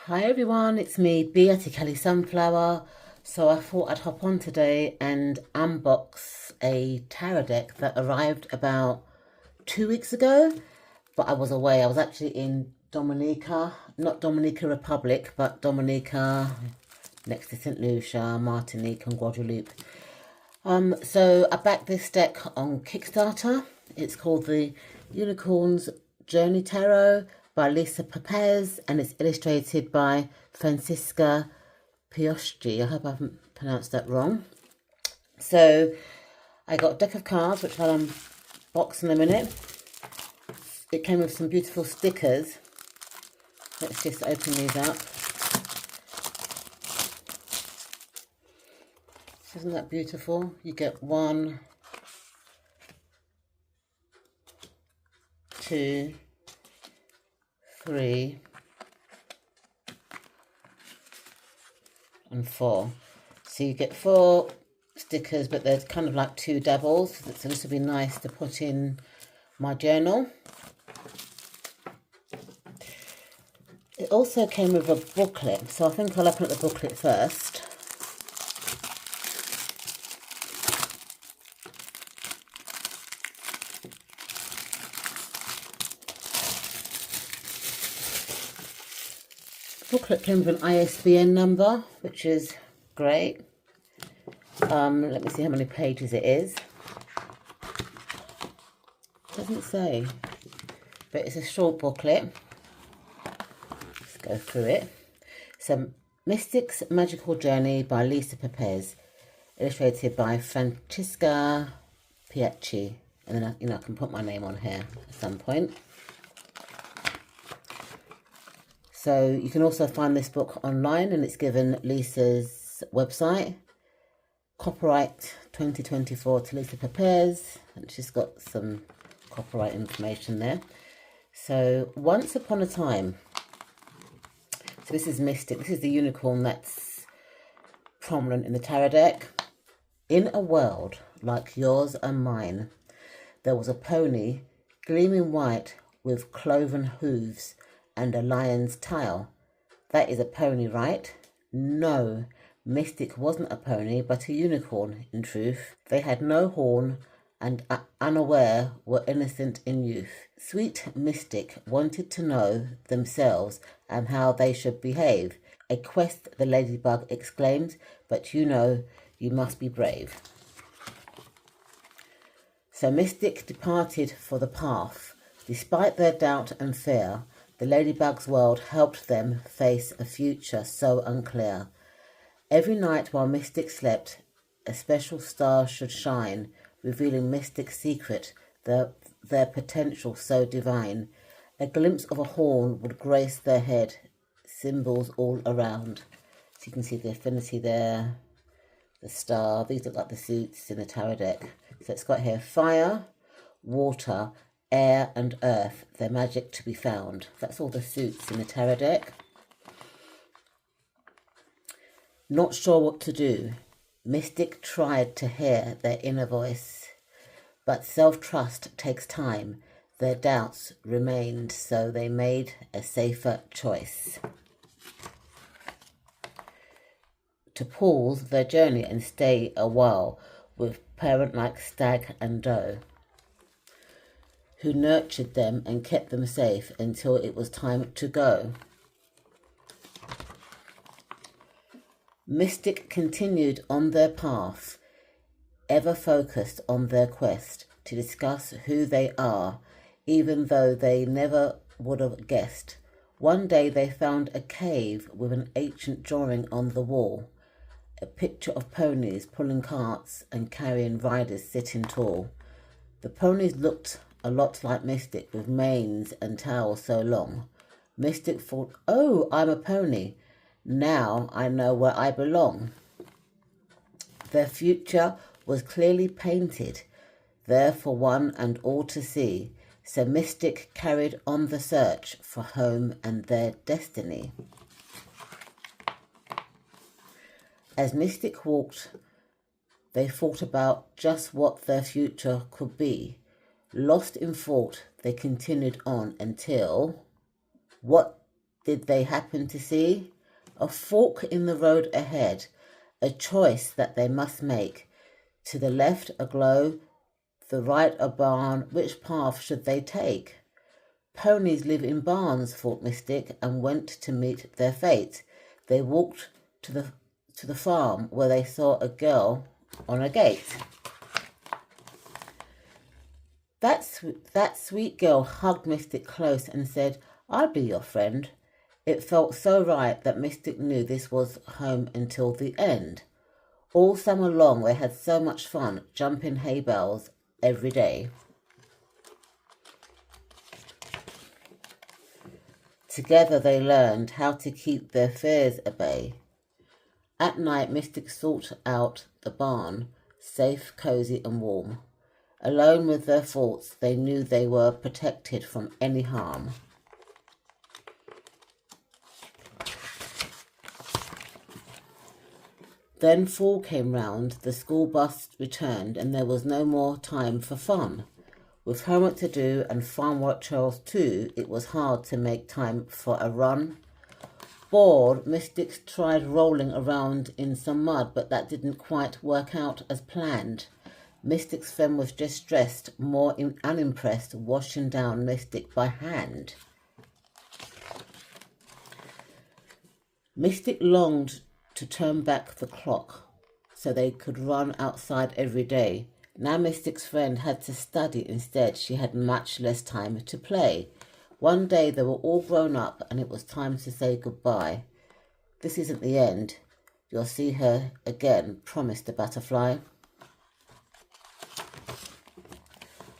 Hi everyone, it's me, Beatty Kelly Sunflower. So I thought I'd hop on today and unbox a tarot deck that arrived about 2 weeks ago, but I was away. I was actually in Dominica, not Dominica Republic, but Dominica next to St. Lucia, Martinique and Guadeloupe. So I backed this deck on Kickstarter. It's called the Unicorn's Journey Tarot by Lisa Pepez, and it's illustrated by Francisca Peachy. I hope I haven't pronounced that wrong. So I got a deck of cards, which I'll unbox in a minute. It came with some beautiful stickers. Let's just open these up. Isn't that beautiful? You get 1, 2, 3, and 4. So you get 4 stickers, but they're kind of like 2 doubles. So this would be nice to put in my journal. It also came with a booklet, so I think I'll open up the booklet first. The booklet came with an ISBN number, which is great. Let me see how many pages it is. It doesn't say, but it's a short booklet. Let's go through it. So, Mystic's Magical Journey by Lisa Pepez, illustrated by Francisca Peachy. And then I can put my name on here at some point. So you can also find this book online, and it's given Lisa's website. Copyright 2024 to Lisa Pepez, and she's got some copyright information there. So once upon a time, so this is Mystic, this is the unicorn that's prominent in the tarot deck. In a world like yours and mine, there was a pony gleaming white with cloven hooves and a lion's tail. That is a pony, right? No, Mystic wasn't a pony, but a unicorn, in truth. They had no horn and, unaware, were innocent in youth. Sweet Mystic wanted to know themselves and how they should behave. A quest, the ladybug exclaimed, but you must be brave. So Mystic departed for the path. Despite their doubt and fear, the ladybug's world helped them face a future so unclear. Every night while Mystic slept, a special star should shine, revealing Mystic's secret, their potential so divine. A glimpse of a horn would grace their head, symbols all around. So you can see the affinity there, the star. These look like the suits in the tarot deck. So it's got here fire, water, air and earth, their magic to be found. That's all the suits in the tarot deck. Not sure what to do, Mystic tried to hear their inner voice, but self-trust takes time. Their doubts remained, so they made a safer choice. To pause their journey and stay a while with parent-like stag and doe, who nurtured them and kept them safe until it was time to go. Mystic continued on their path, ever focused on their quest to discuss who they are, even though they never would have guessed. One day they found a cave with an ancient drawing on the wall, a picture of ponies pulling carts and carrying riders sitting tall. The ponies looked a lot like Mystic, with manes and tails so long. Mystic thought, oh, I'm a pony. Now I know where I belong. Their future was clearly painted there for one and all to see. So Mystic carried on the search for home and their destiny. As Mystic walked, they thought about just what their future could be. Lost in thought, they continued on until what did they happen to see? A fork in the road ahead, a choice that they must make. To the left a glow, the right a barn. Which path should they take? Ponies live in barns, thought Mystic, and went to meet their fate. They walked to the farm where they saw a girl on a gate. That sweet girl hugged Mystic close and said, "I'll be your friend." It felt so right that Mystic knew this was home until the end. All summer long they had so much fun jumping hay bales every day. Together they learned how to keep their fears at bay. At night Mystic sought out the barn, safe, cosy and warm. Alone with their thoughts, they knew they were protected from any harm. Then fall came round, the school bus returned, and there was no more time for fun. With homework to do and farm work chores too, it was hard to make time for a run. Bored, Mystic tried rolling around in some mud, but that didn't quite work out as planned. Mystic's friend was just stressed, more unimpressed, washing down Mystic by hand. Mystic longed to turn back the clock so they could run outside every day. Now Mystic's friend had to study instead. She had much less time to play. One day they were all grown up and it was time to say goodbye. "This isn't the end. You'll see her again," promised the butterfly.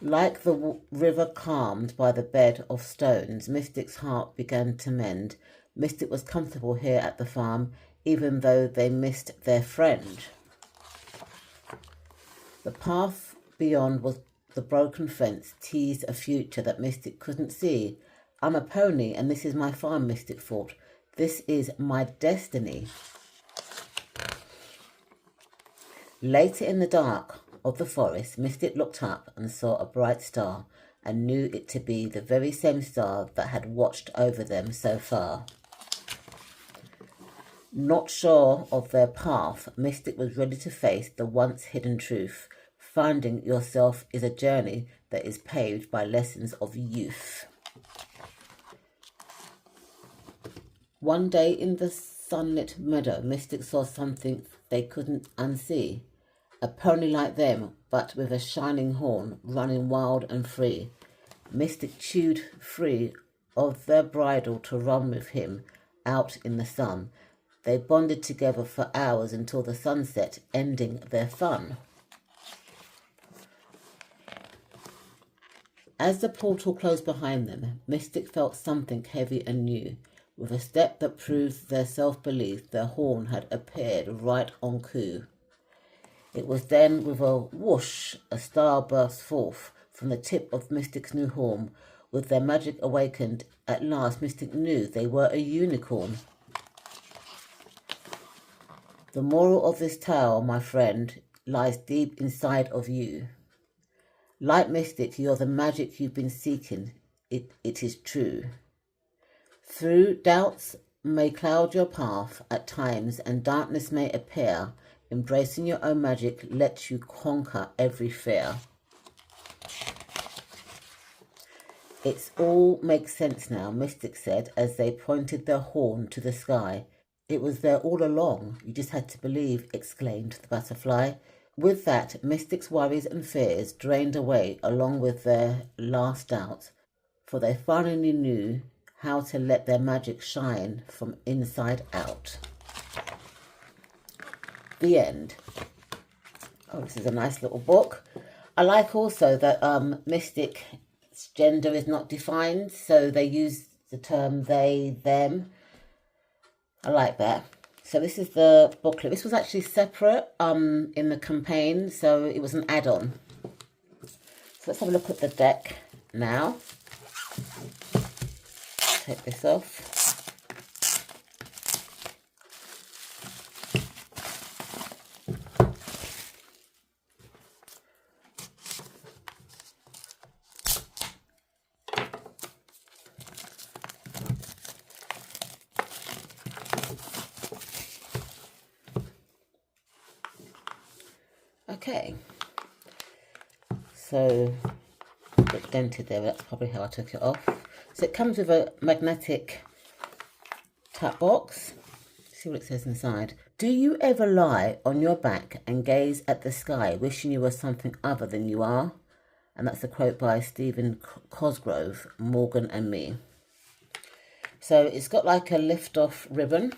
Like the river calmed by the bed of stones, Mystic's heart began to mend. Mystic was comfortable here at the farm, even though they missed their friend. The path beyond was the broken fence, teased a future that Mystic couldn't see. "I'm a pony and this is my farm," Mystic thought. "This is my destiny." Later in the dark of the forest, Mystic looked up and saw a bright star and knew it to be the very same star that had watched over them so far. Not sure of their path, Mystic was ready to face the once hidden truth. Finding yourself is a journey that is paved by lessons of youth. One day in the sunlit meadow, Mystic saw something they couldn't unsee. A pony like them, but with a shining horn, running wild and free. Mystic chewed free of their bridle to run with him out in the sun. They bonded together for hours until the sunset, ending their fun. As the portal closed behind them, Mystic felt something heavy and new. With a step that proved their self-belief, their horn had appeared right on cue. It was then, with a whoosh, a star burst forth from the tip of Mystic's new horn. With their magic awakened, at last Mystic knew they were a unicorn. The moral of this tale, my friend, lies deep inside of you. Like Mystic, you're the magic you've been seeking. It is true. Through doubts may cloud your path at times and darkness may appear, embracing your own magic lets you conquer every fear. It all makes sense now, Mystic said as they pointed their horn to the sky. It was there all along, you just had to believe, exclaimed the butterfly. With that, Mystic's worries and fears drained away along with their last doubts, for they finally knew how to let their magic shine from inside out. The end. Oh, this is a nice little book. I like also that Mystic's gender is not defined, so they use the term they, them. I like that. So this is the booklet. This was actually separate in the campaign, so it was an add-on. So let's have a look at the deck now. Take this off. Okay, so a bit dented there, but that's probably how I took it off. So it comes with a magnetic tap box. Let's see what it says inside. Do you ever lie on your back and gaze at the sky, wishing you were something other than you are? And that's a quote by Stephen Cosgrove, Morgan and Me. So it's got like a lift-off ribbon.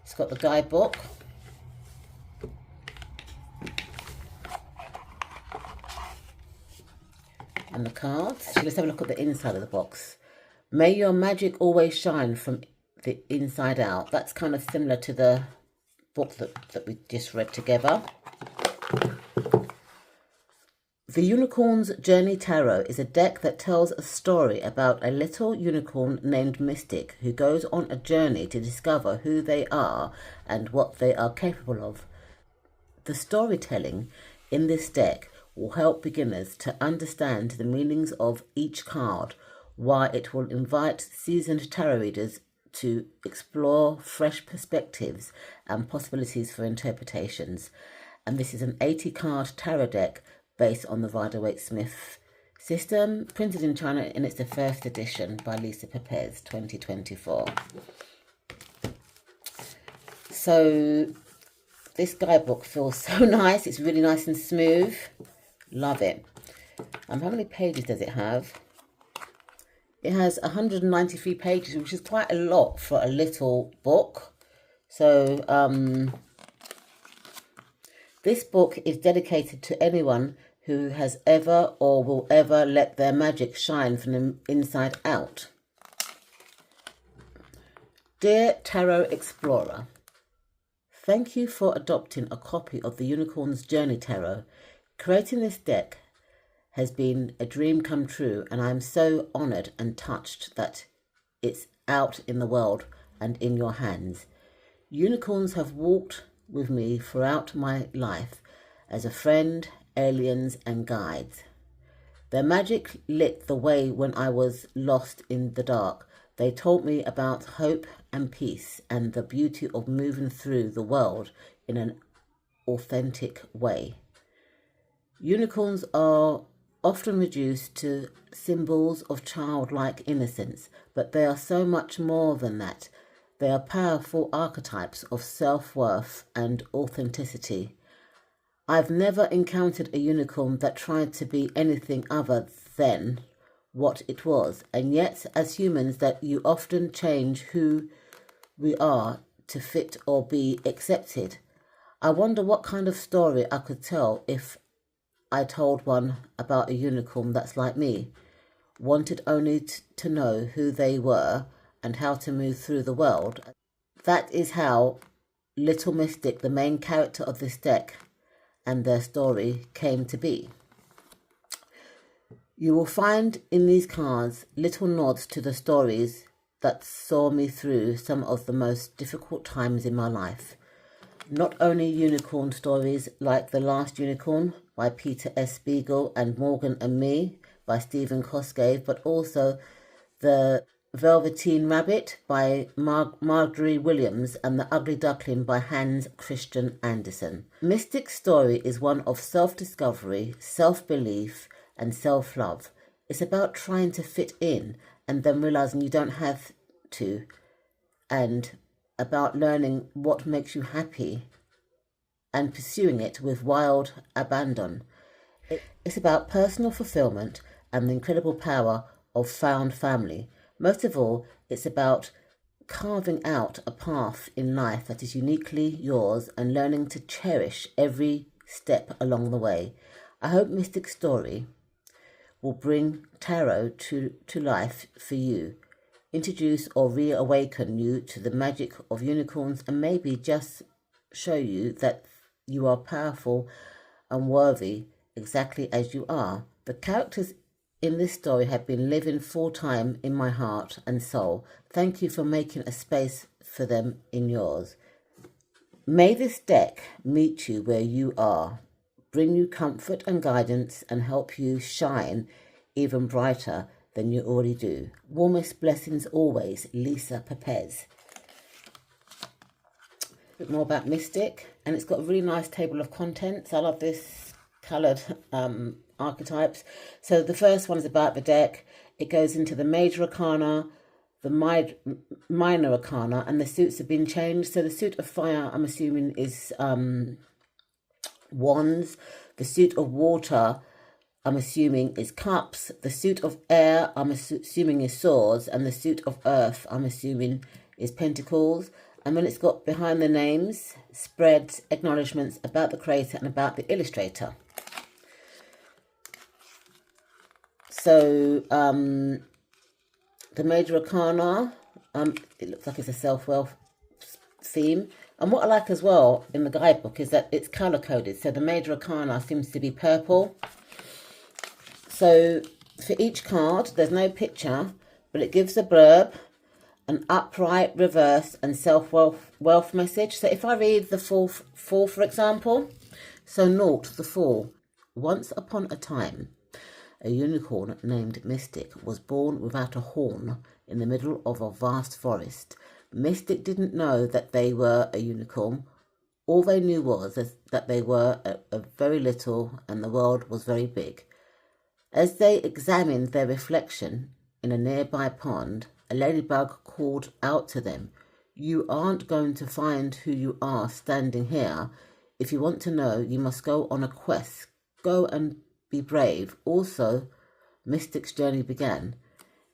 It's got the guidebook. And the cards. So let's have a look at the inside of the box. May your magic always shine from the inside out. That's kind of similar to the book that we just read together. The Unicorn's Journey Tarot is a deck that tells a story about a little unicorn named Mystic who goes on a journey to discover who they are and what they are capable of. The storytelling in this deck will help beginners to understand the meanings of each card, while it will invite seasoned tarot readers to explore fresh perspectives and possibilities for interpretations. And this is an 80-card tarot deck based on the Rider-Waite-Smith system, printed in China, and it's the first edition by Lisa Pepez, 2024. So this guidebook feels so nice. It's really nice and smooth. Love it. How many pages does it have? It has 193 pages, which is quite a lot for a little book. So this book is dedicated to anyone who has ever or will ever let their magic shine from the inside out. Dear Tarot Explorer, thank you for adopting a copy of the Unicorn's Journey Tarot. Creating this deck has been a dream come true, and I am so honoured and touched that it's out in the world and in your hands. Unicorns have walked with me throughout my life as a friend, aliens and guides. Their magic lit the way when I was lost in the dark. They taught me about hope and peace and the beauty of moving through the world in an authentic way. Unicorns are often reduced to symbols of childlike innocence, but they are so much more than that. They are powerful archetypes of self-worth and authenticity. I've never encountered a unicorn that tried to be anything other than what it was, and yet as humans that you often change who we are to fit or be accepted. I wonder what kind of story I could tell if I told one about a unicorn that's like me, wanted only to know who they were and how to move through the world. That is how Little Mystic, the main character of this deck, and their story came to be. You will find in these cards little nods to the stories that saw me through some of the most difficult times in my life. Not only unicorn stories like The Last Unicorn by Peter S. Spiegel and Morgan and Me by Stephen Cosgrove, but also The Velveteen Rabbit by Marjorie Williams and The Ugly Duckling by Hans Christian Andersen. Mystic's story is one of self-discovery, self-belief and self-love. It's about trying to fit in and then realising you don't have to, and about learning what makes you happy and pursuing it with wild abandon. It's about personal fulfillment and the incredible power of found family. Most of all, it's about carving out a path in life that is uniquely yours and learning to cherish every step along the way. I hope Mystic's story will bring tarot to life for you, introduce or reawaken you to the magic of unicorns, and maybe just show you that you are powerful and worthy exactly as you are. The characters in this story have been living full-time in my heart and soul. Thank you for making a space for them in yours. May this deck meet you where you are, bring you comfort and guidance, and help you shine even brighter than you already do. Warmest blessings always, Lisa Pepez. A bit more about Mystic, and it's got a really nice table of contents. I love this coloured archetypes. So the first one is about the deck. It goes into the major arcana, the minor arcana, and the suits have been changed. So the suit of fire, I'm assuming, is wands. The suit of water, I'm assuming, is cups. The suit of air, I'm assuming, is swords. And the suit of earth, I'm assuming, is pentacles. And then it's got behind the names, spreads, acknowledgements about the creator and about the illustrator. So the major arcana, it looks like it's a self-wealth theme. And what I like as well in the guidebook is that it's colour coded. So the major arcana seems to be purple. So for each card, there's no picture, but it gives a blurb, an upright, reverse, and self-wealth message. So if I read the four, for example, so naught, the 4. Once upon a time, a unicorn named Mystic was born without a horn in the middle of a vast forest. Mystic didn't know that they were a unicorn. All they knew was that they were a very little and the world was very big. As they examined their reflection in a nearby pond, a ladybug called out to them, "You aren't going to find who you are standing here. If you want to know, you must go on a quest. Go and be brave." Also, Mystic's journey began.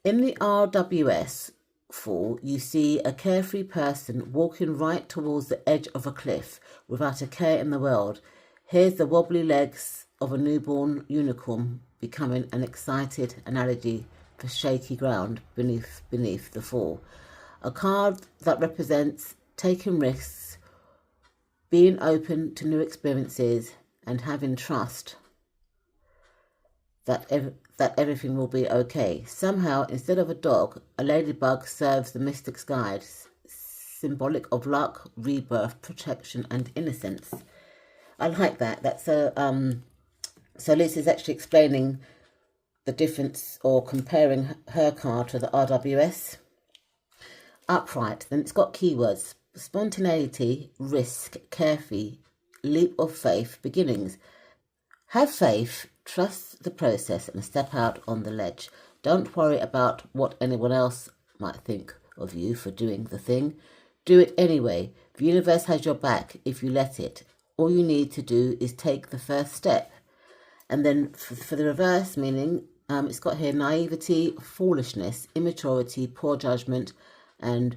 In the RWS fall, you see a carefree person walking right towards the edge of a cliff without a care in the world. Here's the wobbly legs of a newborn unicorn becoming an excited analogy for shaky ground beneath the fall. A card that represents taking risks, being open to new experiences, and having trust that everything will be okay. Somehow, instead of a dog, a ladybug serves the mystic's guide, symbolic of luck, rebirth, protection, and innocence. I like that. That's a so Lisa's actually explaining the difference or comparing her card to the RWS. Upright, then it's got keywords: spontaneity, risk, carefree, leap of faith, beginnings. Have faith, trust the process, and step out on the ledge. Don't worry about what anyone else might think of you for doing the thing. Do it anyway. The universe has your back if you let it. All you need to do is take the first step. And then for the reverse meaning, it's got here naivety, foolishness, immaturity, poor judgment, and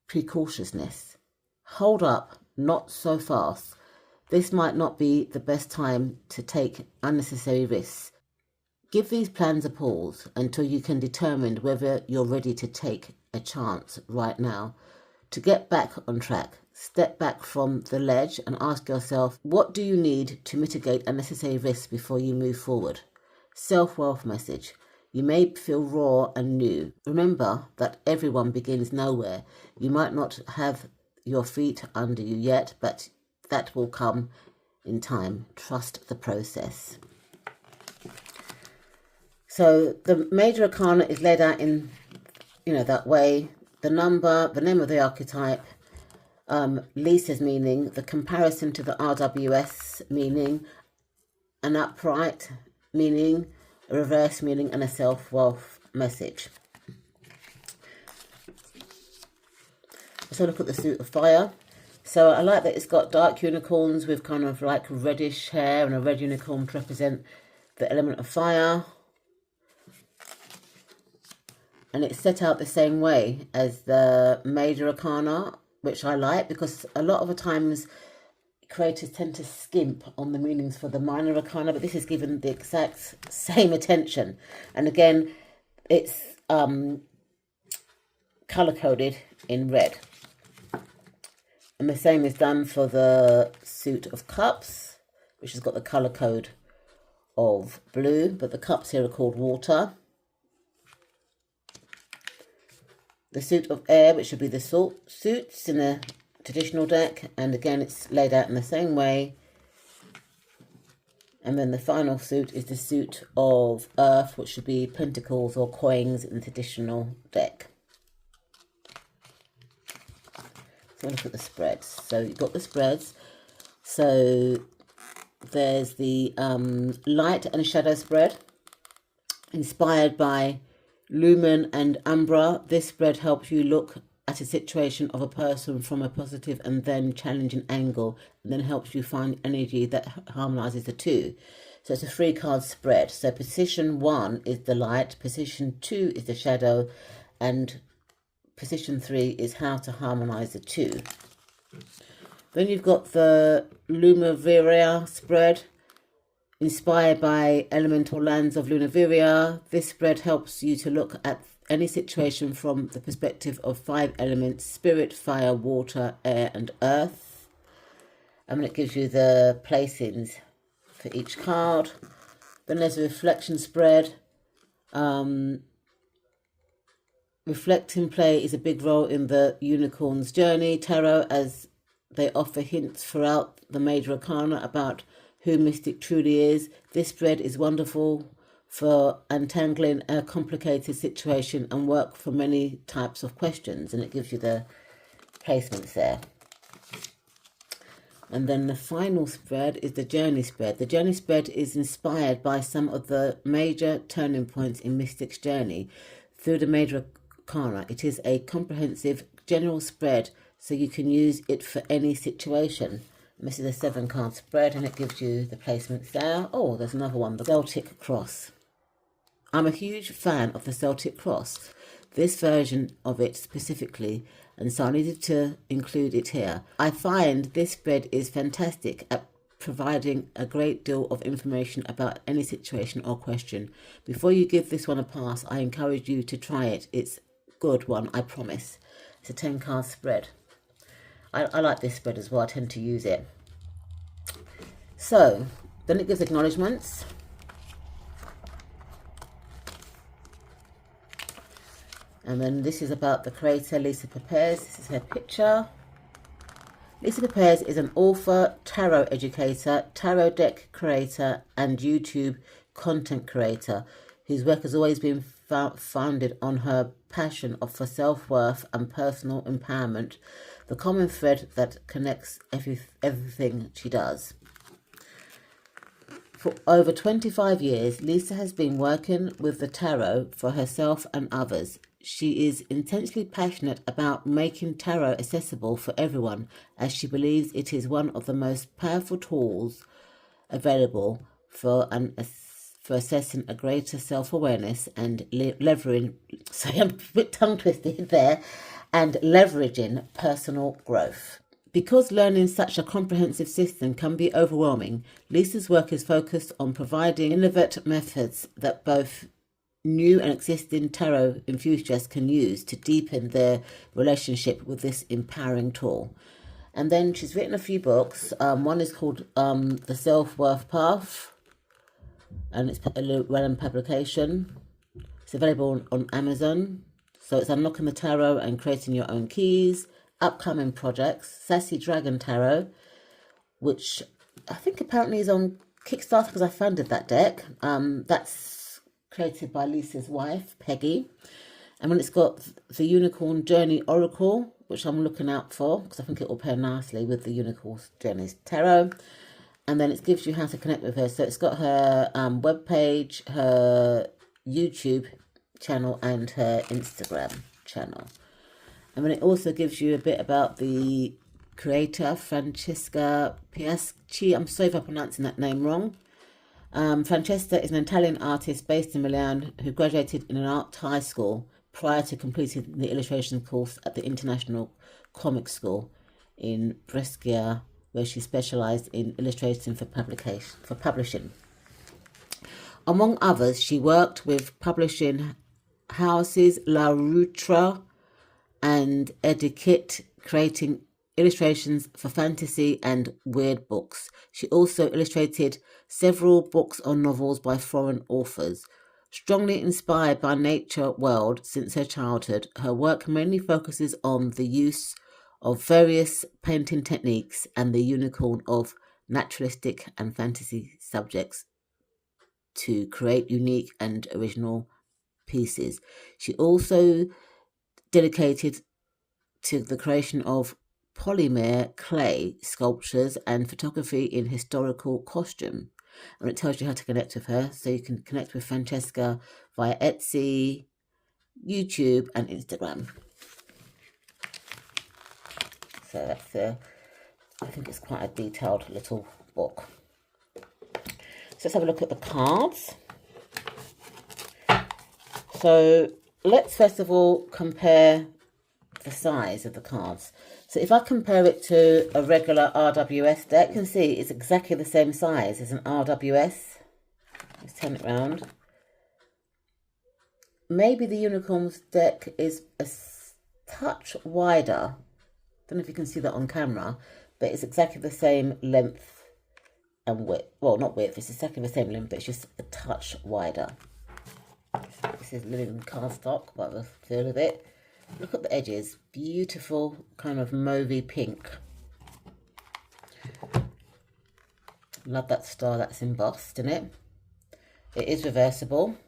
precautiousness. Hold up, not so fast. This might not be the best time to take unnecessary risks. Give these plans a pause until you can determine whether you're ready to take a chance right now. To get back on track, step back from the ledge and ask yourself, what do you need to mitigate unnecessary risks before you move forward? Self-wealth message. You may feel raw and new. Remember that everyone begins nowhere. You might not have your feet under you yet, but that will come in time. Trust the process. So the major arcana is laid out in, that way. The number, the name of the archetype, Lisa's meaning, the comparison to the RWS meaning, an upright meaning, a reverse meaning, and a self-wealth message. So look at the suit of fire. So I like that it's got dark unicorns with kind of like reddish hair and a red unicorn to represent the element of fire. And it's set out the same way as the major arcana, which I like because a lot of the times creators tend to skimp on the meanings for the minor arcana, but this is given the exact same attention. And again, it's colour-coded in red. And the same is done for the suit of cups, which has got the colour code of blue, but the cups here are called water. The suit of air, which would be the suits in a traditional deck, and again it's laid out in the same way. And then the final suit is the suit of earth, which should be pentacles or coins in the traditional deck. look at the spreads. So you've got the spreads. So there's the light and shadow spread, inspired by Lumen and Umbra. This spread helps you look at a situation of a person from a positive and then challenging angle, and then helps you find energy that harmonizes the two. So it's a 3-card spread. So position 1 is the light, position 2 is the shadow, and position 3 is how to harmonize the two. Then you've got the Lumiviria spread, inspired by elemental lands of Lunaviria. This spread helps you to look at any situation from the perspective of 5 elements: spirit, fire, water, air, and earth. And it gives you the placings for each card. Then there's a reflection spread. Reflecting play is a big role in the Unicorn's Journey Tarot, as they offer hints throughout the major arcana about who Mystic truly is. This spread is wonderful for untangling a complicated situation and work for many types of questions, and it gives you the placements there. And then the final spread is the Journey spread. The Journey spread is inspired by some of the major turning points in Mystic's journey through the major arcana. It is a comprehensive general spread, so you can use it for any situation. And this is a 7-card spread, and it gives you the placements there. Oh, there's another one, the Celtic Cross. I'm a huge fan of the Celtic Cross, this version of it specifically, and so I needed to include it here. I find this spread is fantastic at providing a great deal of information about any situation or question. Before you give this one a pass, I encourage you to try it. It's a good one, I promise. It's a 10-card spread. I like this spread as well. I tend to use it. So then it gives acknowledgements. And then this is about the creator, Lisa Pepez. This is her picture. Lisa Pepez is an author, tarot educator, tarot deck creator, and YouTube content creator whose work has always been founded on her passion for self-worth and personal empowerment, the common thread that connects everything she does. For over 25 years, Lisa has been working with the tarot for herself and others. She is intensely passionate about making tarot accessible for everyone, as she believes it is one of the most powerful tools available for assessing a greater self-awareness and leveraging, sorry, I'm a bit tongue-twisted there, and leveraging personal growth. Because learning such a comprehensive system can be overwhelming, Lisa's work is focused on providing innovative methods that both new and existing tarot enthusiasts can use to deepen their relationship with this empowering tool. And then she's written a few books. One is called The Self-Worth Path, and it's a Llewellyn publication. It's available on Amazon. So it's Unlocking the Tarot and Creating Your Own Keys. Upcoming projects, Sassy Dragon Tarot, which I think apparently is on Kickstarter because I funded that deck. That's created by Lisa's wife, Peggy. And then it's got the Unicorn Journey Oracle, which I'm looking out for because I think it will pair nicely with the Unicorn Journey Tarot. And then it gives you how to connect with her. So it's got her webpage, her YouTube channel, and her Instagram channel. And then it also gives you a bit about the creator, Francesca Peachy. I'm sorry if I'm pronouncing that name wrong. Francesca is an Italian artist based in Milan who graduated in an art high school prior to completing the illustration course at the International Comic School in Brescia, where she specialised in illustration for publishing. Among others, she worked with publishing houses La Rutra and Etiquette, creating illustrations for fantasy and weird books. She also illustrated several books or novels by foreign authors. Strongly inspired by nature world since her childhood, her work mainly focuses on the use of various painting techniques and the unicorn of naturalistic and fantasy subjects to create unique and original pieces. She also dedicated to the creation of polymer clay sculptures and photography in historical costume. And it tells you how to connect with her. So you can connect with Francesca via Etsy, YouTube and Instagram. So that's I think it's quite a detailed little book. So let's have a look at the cards. So let's first of all compare the size of the cards. So if I compare it to a regular RWS deck, you can see it's exactly the same size as an RWS. Let's turn it around. Maybe the Unicorns deck is a touch wider. Don't know if you can see that on camera, but it's exactly the same length and width. Well, not width, it's exactly the same length, but it's just a touch wider. This is linen cardstock by the feel of it. Look at the edges, beautiful kind of mauvey pink. Love that star that's embossed in it. It is reversible,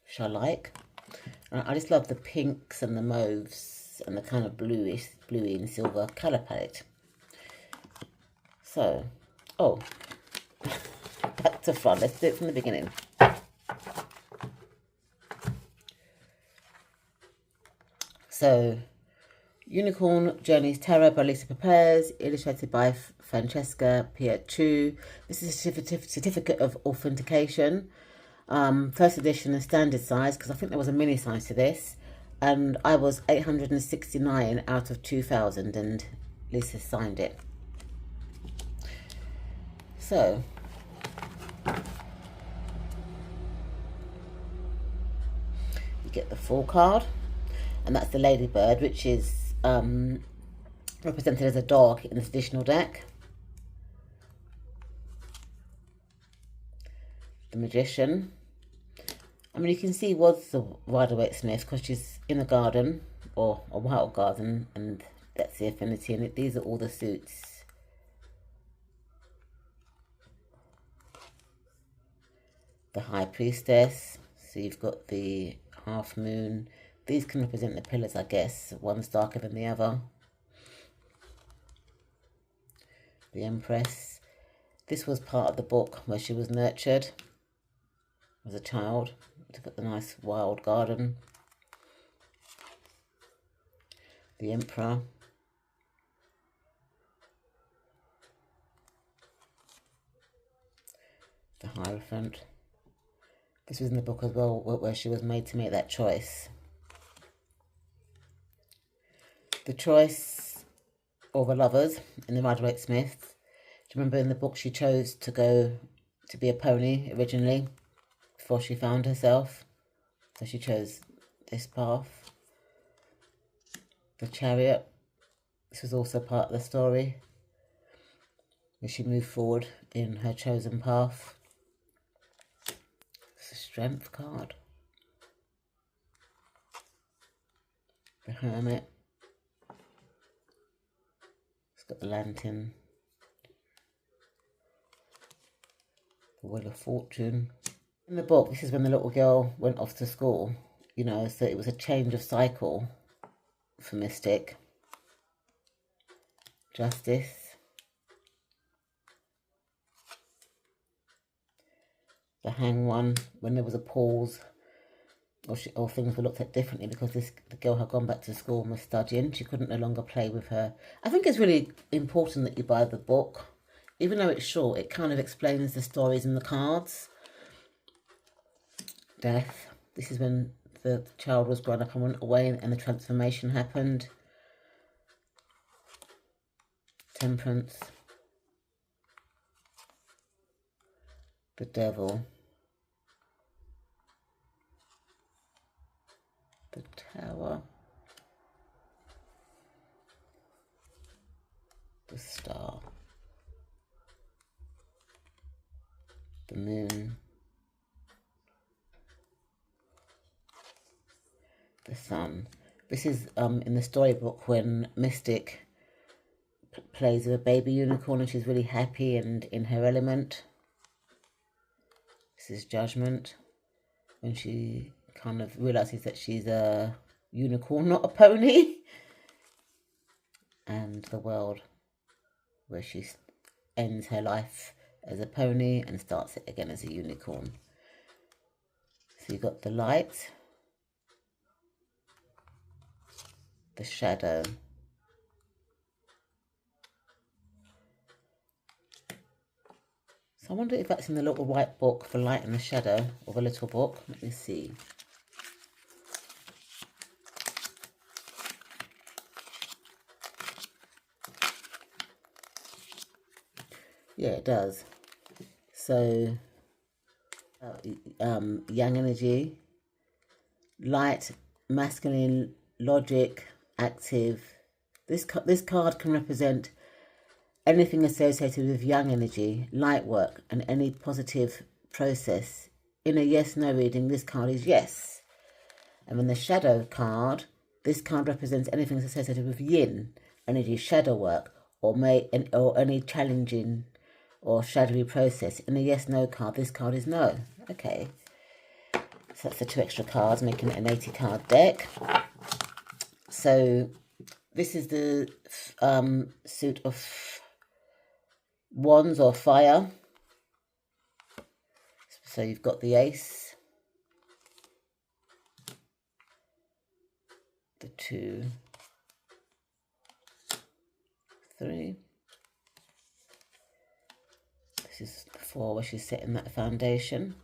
which I like. I just love the pinks and the mauves and the kind of bluey and silver colour palette. So, back to front. Let's do it from the beginning. So, Unicorn Journeys Tarot by Lisa Prepares, illustrated by Francesca Peachy. This is a certificate of authentication. First edition and standard size, because I think there was a mini size to this. And I was 869 out of 2,000 and Lisa signed it. So, you get the full card. And that's the ladybird, which is represented as a dog in the traditional deck. The magician. I mean, you can see was the Rider-Waite-Smith because she's in a garden or a wild garden, and that's the affinity. And these are all the suits. The High Priestess. So you've got the half moon. These can represent the pillars, I guess. One's darker than the other. The Empress. This was part of the book where she was nurtured as a child. Look at the nice wild garden. The Emperor. The Hierophant. This was in the book as well, where she was made to make that choice. The choice of the lovers in the Rider-Waite-Smith. Do you remember in the book she chose to go to be a pony originally before she found herself? So she chose this path. The Chariot. This was also part of the story, where she moved forward in her chosen path. It's a Strength card. The Hermit. It's got the Lantern. The Wheel of Fortune. In the book, this is when the little girl went off to school, you know, so it was a change of cycle for Mystic. Justice. The Hanged One, when there was a pause, or things were looked at differently because the girl had gone back to school and was studying. She couldn't no longer play with her. I think it's really important that you buy the book. Even though it's short, it kind of explains the stories in the cards. Death. This is when the child was grown up and went away and the transformation happened. Temperance. The Devil. The Tower. The Star. The Moon. The Sun. This is in the storybook when Mystic plays with a baby unicorn and she's really happy and in her element. This is Judgment, when she kind of realises that she's a unicorn, not a pony. and the world where she ends her life as a pony and starts it again as a unicorn. So you've got the light, the shadow, so I wonder if that's in the little white book for light and the shadow, or the little book. Let me see. Yeah, it does. So yang energy, light, masculine, logic, active. This card can represent anything associated with yang energy, light work, and any positive process. In a yes/no reading, this card is yes. And then the shadow card, this card represents anything associated with yin energy, shadow work, or any challenging or shadowy process. In a yes/no card, this card is no. Okay. So that's the 2 extra cards, making it an 80 card deck. So this is the suit of wands or fire. So you've got the ace, the 2, 3. This is the 4 where she's setting that foundation.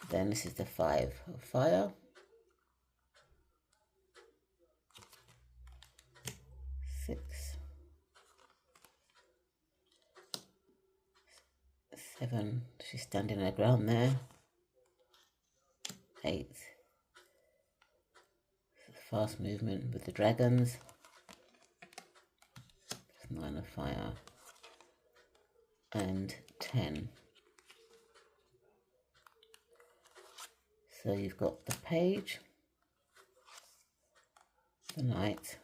Then this is the 5 of fire. 6, 7, she's standing her ground there. 8, fast movement with the dragons. 9 of fire. And 10. So you've got the page, the knight,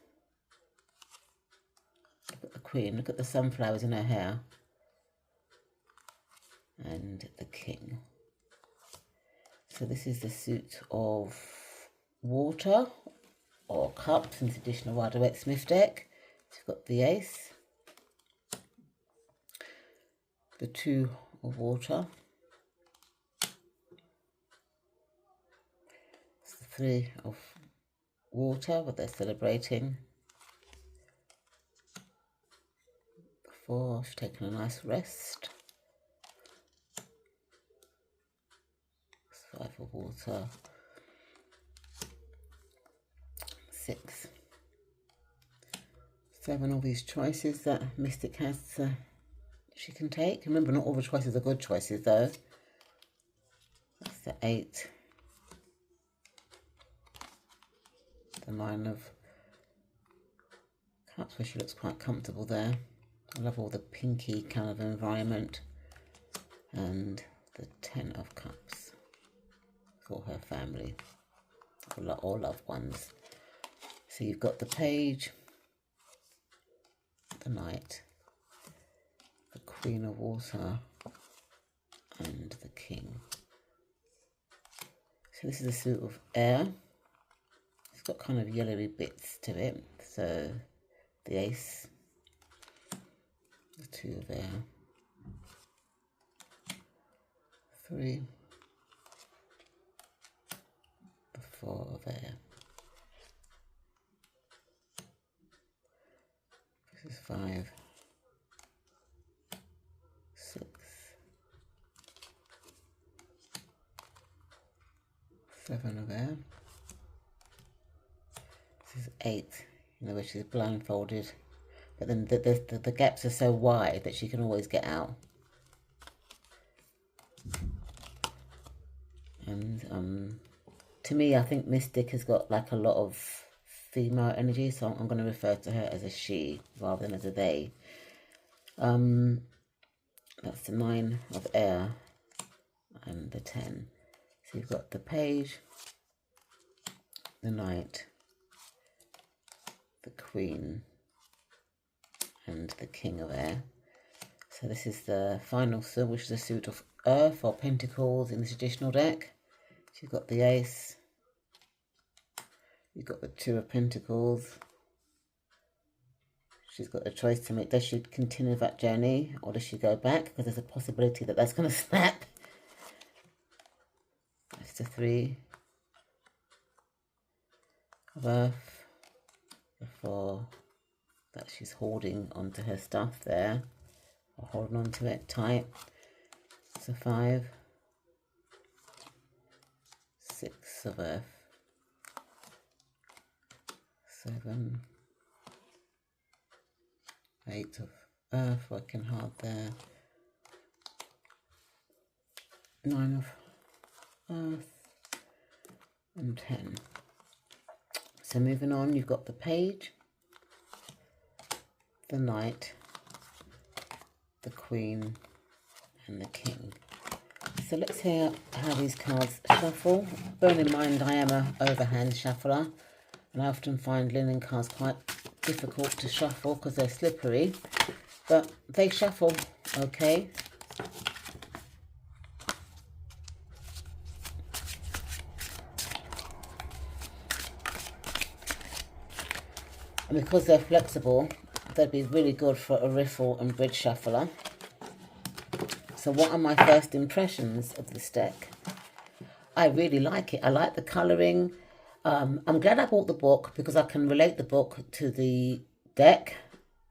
look at the queen, look at the sunflowers in her hair, and the king. So this is the suit of water or cups in the traditional Rider-Waite-Smith deck. So you've got the ace, the 2 of water, the 3 of water, what they're celebrating. 4, she's taken a nice rest. 5 of water. 6, 7, all these choices that Mystic has she can take. Remember, not all the choices are good choices though. That's the 8. The 9 of cups, where she looks quite comfortable there. I love all the pinky kind of environment. And the 10 of cups for her family or loved ones. So you've got the page, the knight, the queen of water, and the king. So this is a suit of air. It's got kind of yellowy bits to it. So the ace, the 2 of air, 3, the 4 of air. This is 5, 6, 7 of air. This is 8, you know, where she's blindfolded, but then the gaps are so wide that she can always get out. And to me, I think Mystic has got like a lot of female energy, so I'm going to refer to her as a she rather than as a they. That's the 9 of air and the 10. So you've got the page, the knight, the queen, and the king of air. So this is the final suit, which is a suit of earth or pentacles in the traditional deck. So you've got the ace, you've got the 2 of pentacles, she's got a choice to make. Does she continue that journey or does she go back? Because there's a possibility that that's going to snap. That's the 3 of Earth. The 4 that she's holding onto her stuff there, or holding onto it tight. It's a 5. 6 of Earth. 7. 8 of Earth, working hard there. 9 of Earth. And 10. So moving on, you've got the Page, the Knight, the Queen, and the King. So let's hear how these cards shuffle. Bearing in mind I am a overhand shuffler, and I often find linen cards quite difficult to shuffle because they're slippery, but they shuffle okay. And because they're flexible, they'd be really good for a riffle and bridge shuffler. So what are my first impressions of this deck? I really like it. I like the colouring. I'm glad I bought the book because I can relate the book to the deck,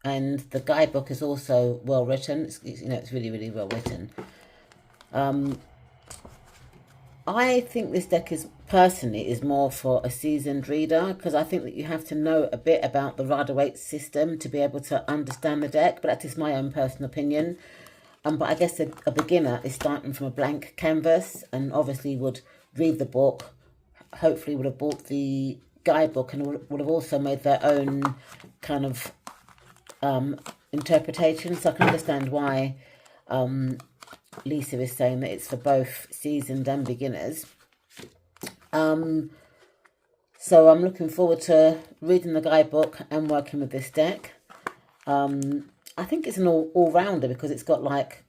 and the guidebook is also well written. It's really, really well written. I think this deck is more for a seasoned reader, because I think that you have to know a bit about the Rider-Waite system to be able to understand the deck, but that's just my own personal opinion. But I guess a beginner is starting from a blank canvas and obviously would read the book, hopefully would have bought the guidebook and would have also made their own kind of interpretation. So I can understand why Lisa is saying that it's for both seasoned and beginners. So I'm looking forward to reading the guidebook and working with this deck. I think it's an all-rounder because it's got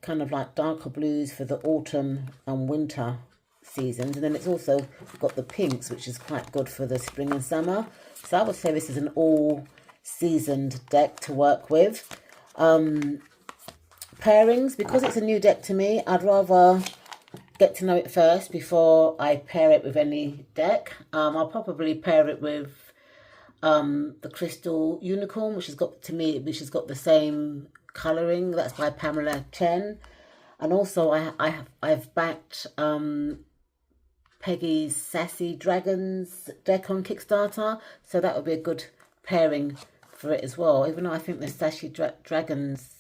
kind of darker blues for the autumn and winter seasons, and then it's also got the pinks, which is quite good for the spring and summer. So I would say this is an all-seasoned deck to work with. Pairings, because it's a new deck to me, I'd rather get to know it first before I pair it with any deck. I'll probably pair it with the Crystal Unicorn, which has got the same colouring. That's by Pamela Chen. And also I've backed Peggy's Sassy Dragons deck on Kickstarter, so that would be a good pairing for it as well. Even though I think the Sassy Dragons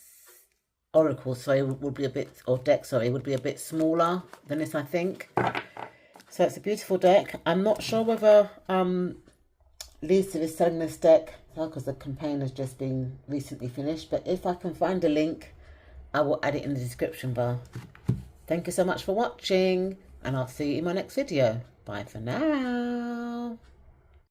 Oracle, would be a bit smaller than this, I think. So it's a beautiful deck. I'm not sure whether Lisa is selling this deck because the campaign has just been recently finished, but if I can find a link, I will add it in the description bar. Thank you so much for watching, and I'll see you in my next video. Bye for now.